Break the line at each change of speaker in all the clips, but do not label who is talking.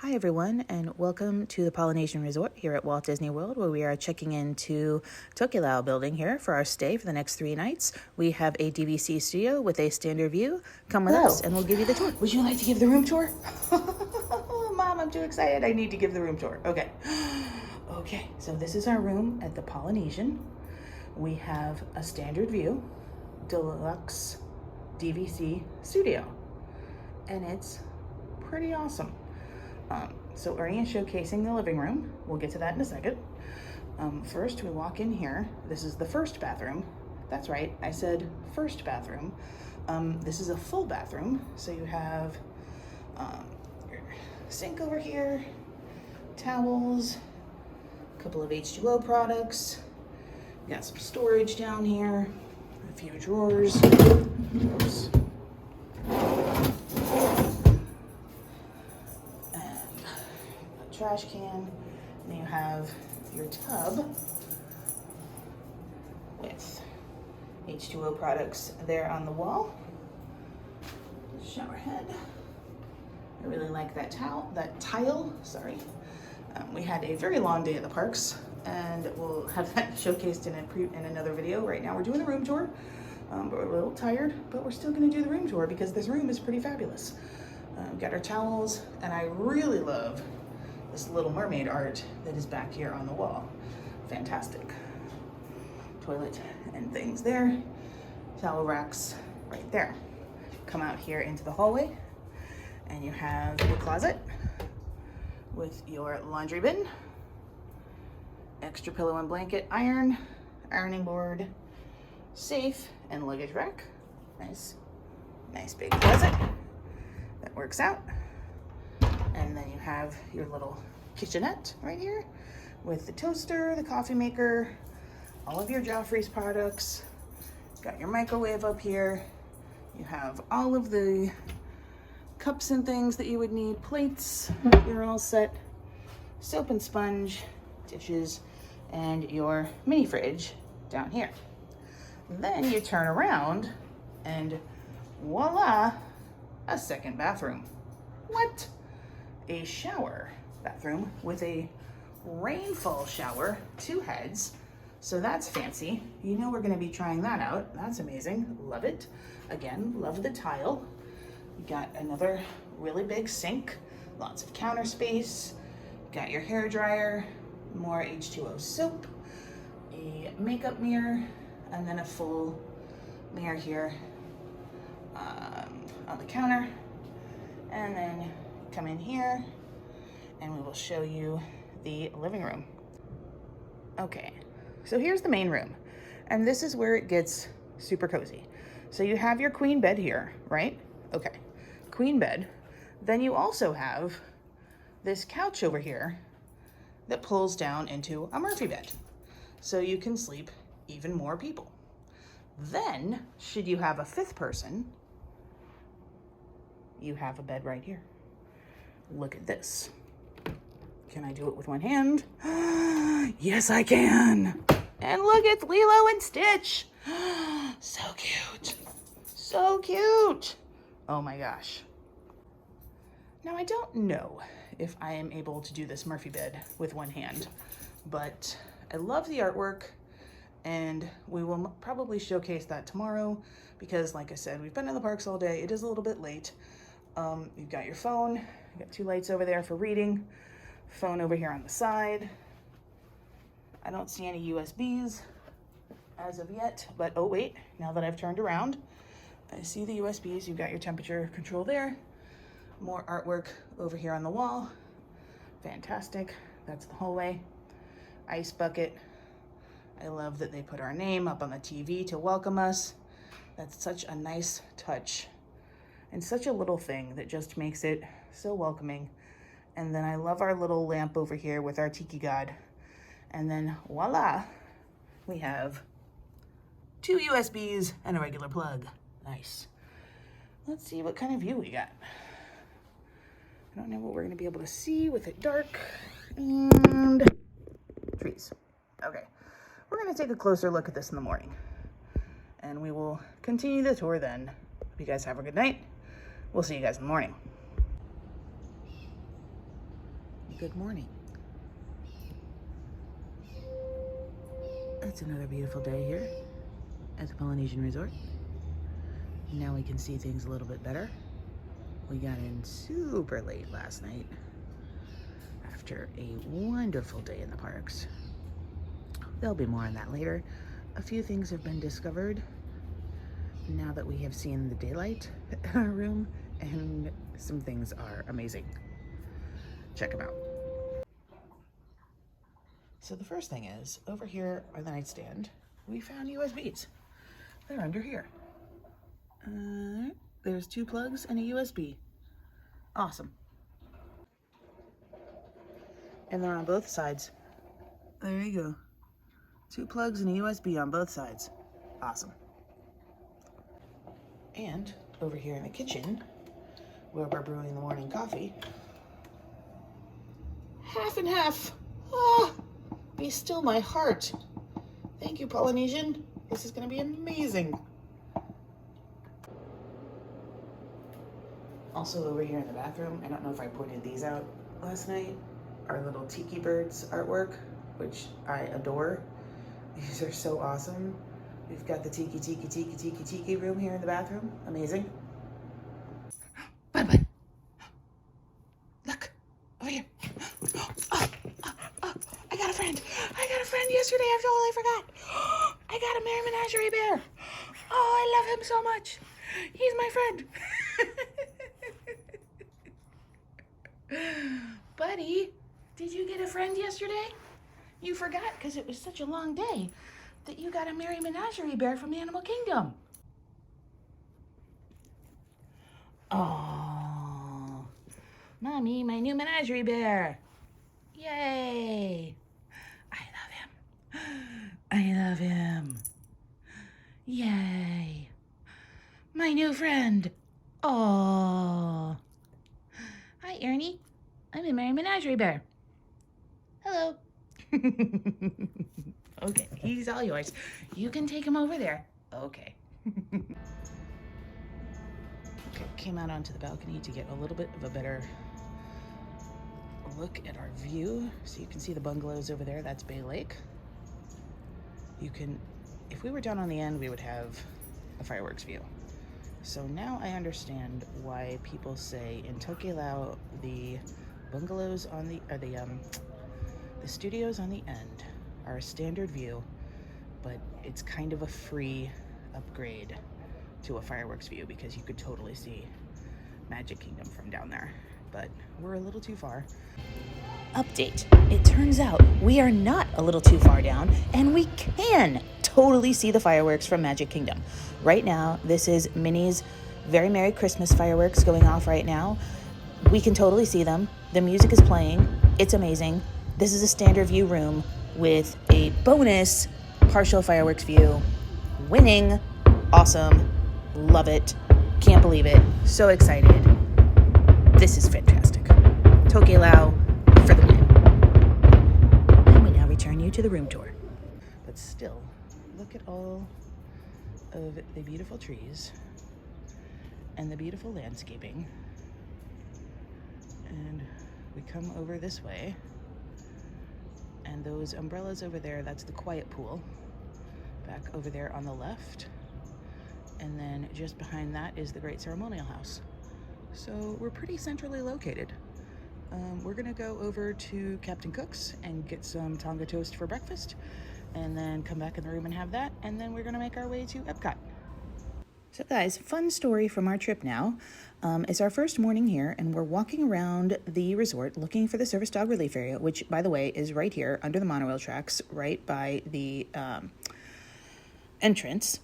Hi everyone, and welcome to the Polynesian Resort here at Walt Disney World, where we are checking into Tokelau building here for our stay for the next 3 nights. We have a DVC studio with a standard view. Come with us and we'll give you the tour. Would you like to give the room tour? Mom, I'm too excited. I need to give the room tour. Okay. Okay, so this is our room at the Polynesian. We have a standard view, deluxe DVC studio, and it's pretty awesome. So Ernie is showcasing the living room. We'll get to that in a second. First, we walk in here. This is the first bathroom. That's right, I said first bathroom. This is a full bathroom. So you have your sink over here, towels, a couple of H2O products. You got some storage down here, a few drawers. Oops. Trash can, and you have your tub with H2O products there on the wall. Shower head. I really like that tile. Sorry. We had a very long day at the parks, and we'll have that showcased in another video. Right now we're doing the room tour, but we're a little tired, but we're still going to do the room tour because this room is pretty fabulous. We've got our towels, and I really love this Little Mermaid art that is back here on the wall. Fantastic. Toilet and things there. Towel racks right there. Come out here into the hallway and you have your closet with your laundry bin, extra pillow and blanket, ironing board, safe, and luggage rack. Nice big closet that works out. And then you have your little kitchenette right here with the toaster, the coffee maker, all of your Joffrey's products. Got your microwave up here. You have all of the cups and things that you would need, plates, you're all set. Soap and sponge, dishes, and your mini fridge down here. Then you turn around and voila, a second bathroom. What? A shower bathroom with a rainfall shower, 2 heads. So that's fancy. You know we're going to be trying that out. That's amazing. Love it. Again, love the tile. You got another really big sink, lots of counter space. Got your hair dryer, more H2O soap, a makeup mirror, and then a full mirror here on the counter. And then come in here and we will show you the living room. Okay, so here's the main room, and this is where it gets super cozy. So you have your queen bed here, right? Okay, queen bed. Then you also have this couch over here that pulls down into a Murphy bed, so you can sleep even more people. Then, should you have a 5th person, you have a bed right here. Look at this. Can I do it with one hand? Yes, I can. And look, it's Lilo and Stitch. So cute. So cute. Oh my gosh. Now, I don't know if I am able to do this Murphy bed with one hand, but I love the artwork, and we will probably showcase that tomorrow because, like I said, we've been in the parks all day. It is a little bit late. You've got your phone. You've got 2 lights over there for reading. Phone over here on the side. I don't see any USBs as of yet, but oh wait, now that I've turned around, I see the USBs. You've got your temperature control there. More artwork over here on the wall. Fantastic. That's the hallway. Ice bucket. I love that they put our name up on the TV to welcome us. That's such a nice touch. And such a little thing that just makes it so welcoming. And then I love our little lamp over here with our tiki god. And then voila, we have 2 USBs and a regular plug. Nice. Let's see what kind of view we got. I don't know what we're going to be able to see with it dark. And trees. Okay, we're going to take a closer look at this in the morning. And we will continue the tour then. Hope you guys have a good night. We'll see you guys in the morning. Good morning. It's another beautiful day here at the Polynesian Resort. Now we can see things a little bit better. We got in super late last night after a wonderful day in the parks. There'll be more on that later. A few things have been discovered now that we have seen the daylight in our room, and some things are amazing. Check them out. So the first thing is, over here on the nightstand, we found USBs. They're under here. There's 2 plugs and a USB. Awesome. And they're on both sides. There you go. 2 plugs and a USB on both sides. Awesome. And over here in the kitchen, where we're brewing the morning coffee, half and half. Ah, be still my heart. Thank you, Polynesian. This is going to be amazing. Also over here in the bathroom, I don't know if I pointed these out last night, our little tiki birds artwork, which I adore. These are so awesome. We've got the tiki room here in the bathroom. Amazing. Bud. Look, over here. Oh, I got a friend. Yesterday. I totally forgot. I got a Merry Menagerie bear. Oh, I love him so much. He's my friend. Buddy, did you get a friend yesterday? You forgot because it was such a long day that you got a Merry Menagerie bear from the Animal Kingdom. Oh, Mommy, my new menagerie bear. Yay. I love him. Yay. My new friend. Oh. Hi, Ernie. I'm a Merry Menagerie bear. Hello. Okay, he's all yours. You can take him over there. Okay. Okay, came out onto the balcony to get a little bit of a better look at our view. So you can see the bungalows over there. That's Bay Lake. You can, if we were down on the end, we would have a fireworks view. So now I understand why people say in Tokelau the bungalows on the studios on the end are a standard view, but it's kind of a free upgrade to a fireworks view because you could totally see Magic Kingdom from down there, but we're a little too far. Update. It turns out we are not a little too far down, and we can totally see the fireworks from Magic Kingdom. Right now, this is Minnie's Very Merry Christmas fireworks going off right now. We can totally see them. The music is playing. It's amazing. This is a standard view room with a bonus partial fireworks view. Winning. Awesome. Love it. Can't believe it. So excited. This is fantastic. Tokelau for the win. And we now return you to the room tour. But still, look at all of the beautiful trees and the beautiful landscaping. And we come over this way, and those umbrellas over there, that's the quiet pool back over there on the left. And then just behind that is the Great Ceremonial House. So we're pretty centrally located. We're gonna go over to Captain Cook's and get some Tonga Toast for breakfast, and then come back in the room and have that, and then we're gonna make our way to Epcot. So guys, fun story from our trip now. It's our first morning here, and we're walking around the resort looking for the service dog relief area, which, by the way, is right here under the monorail tracks, right by the entrance.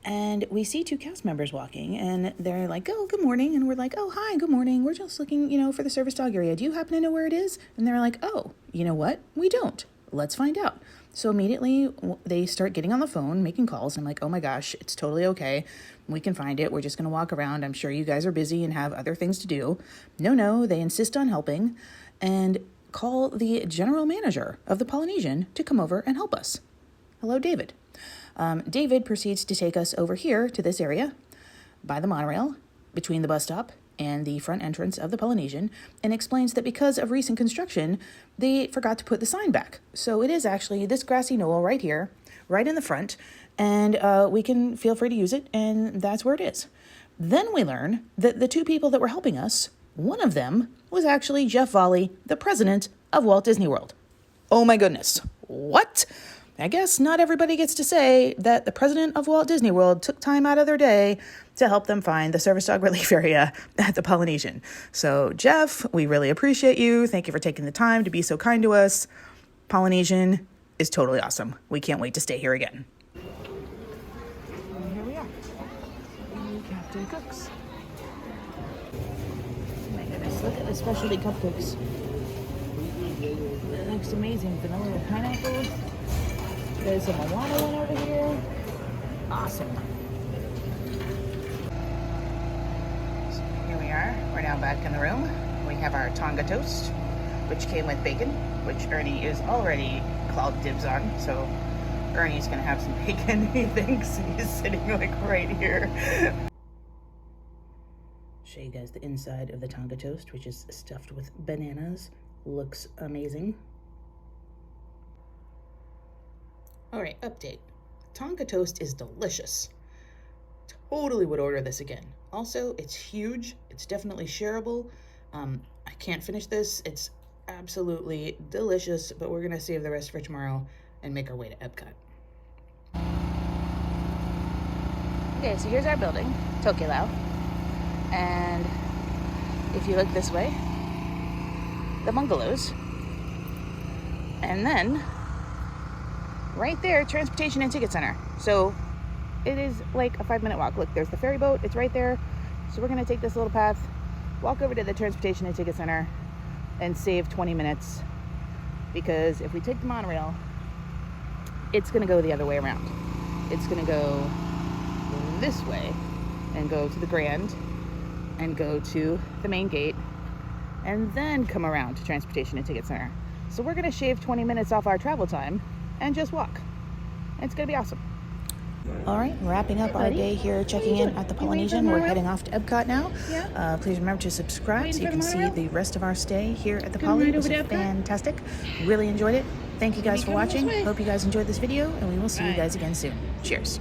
And we see 2 cast members walking, and they're like, oh, good morning. And we're like, oh, hi, good morning. We're just looking, for the service dog area. Do you happen to know where it is? And they're like, oh, you know what? We don't. Let's find out. So immediately they start getting on the phone, making calls. I'm like, oh my gosh, it's totally okay. We can find it. We're just going to walk around. I'm sure you guys are busy and have other things to do. No, they insist on helping and call the general manager of the Polynesian to come over and help us. Hello, David. David proceeds to take us over here to this area by the monorail between the bus stop and the front entrance of the Polynesian, and explains that because of recent construction, they forgot to put the sign back. So it is actually this grassy knoll right here, right in the front, and we can feel free to use it, and that's where it is. Then we learn that the two people that were helping us, one of them was actually Jeff Volley, the president of Walt Disney World. Oh my goodness. What? I guess not everybody gets to say that the president of Walt Disney World took time out of their day to help them find the service dog relief area at the Polynesian. So, Jeff, we really appreciate you. Thank you for taking the time to be so kind to us. Polynesian is totally awesome. We can't wait to stay here again. And here we are. Captain Cook's. Oh my goodness, look at the specialty cupcakes. It looks amazing. Vanilla with pineapple. There's a Moana one over here. Awesome. So here we are. We're now back in the room. We have our Tonga Toast, which came with bacon, which Ernie is already called dibs on. So Ernie's gonna have some bacon, he thinks. He's sitting like right here. Show you guys the inside of the Tonga Toast, which is stuffed with bananas. Looks amazing. All right, update. Tonga Toast is delicious. Totally would order this again. Also, it's huge. It's definitely shareable. I can't finish this. It's absolutely delicious, but we're gonna save the rest for tomorrow and make our way to Epcot. Okay, so here's our building, Tokelau. And if you look this way, the bungalows. And then right there, Transportation and Ticket Center. So it is like a 5-minute walk. Look, there's the ferry boat. It's right there. So we're going to take this little path, walk over to the Transportation and Ticket Center, and save 20 minutes. Because if we take the monorail, it's going to go the other way around. It's going to go this way and go to the Grand and go to the main gate and then come around to Transportation and Ticket Center. So we're going to shave 20 minutes off our travel time and just walk. It's gonna be awesome. All right, wrapping up our day here, checking in at the Polynesian. We're heading off to Epcot now. Please remember to subscribe so you can see the rest of our stay here at the Poly. It was fantastic. Really enjoyed it. Thank you guys for watching. Hope you guys enjoyed this video, and we will see you guys again soon. Cheers.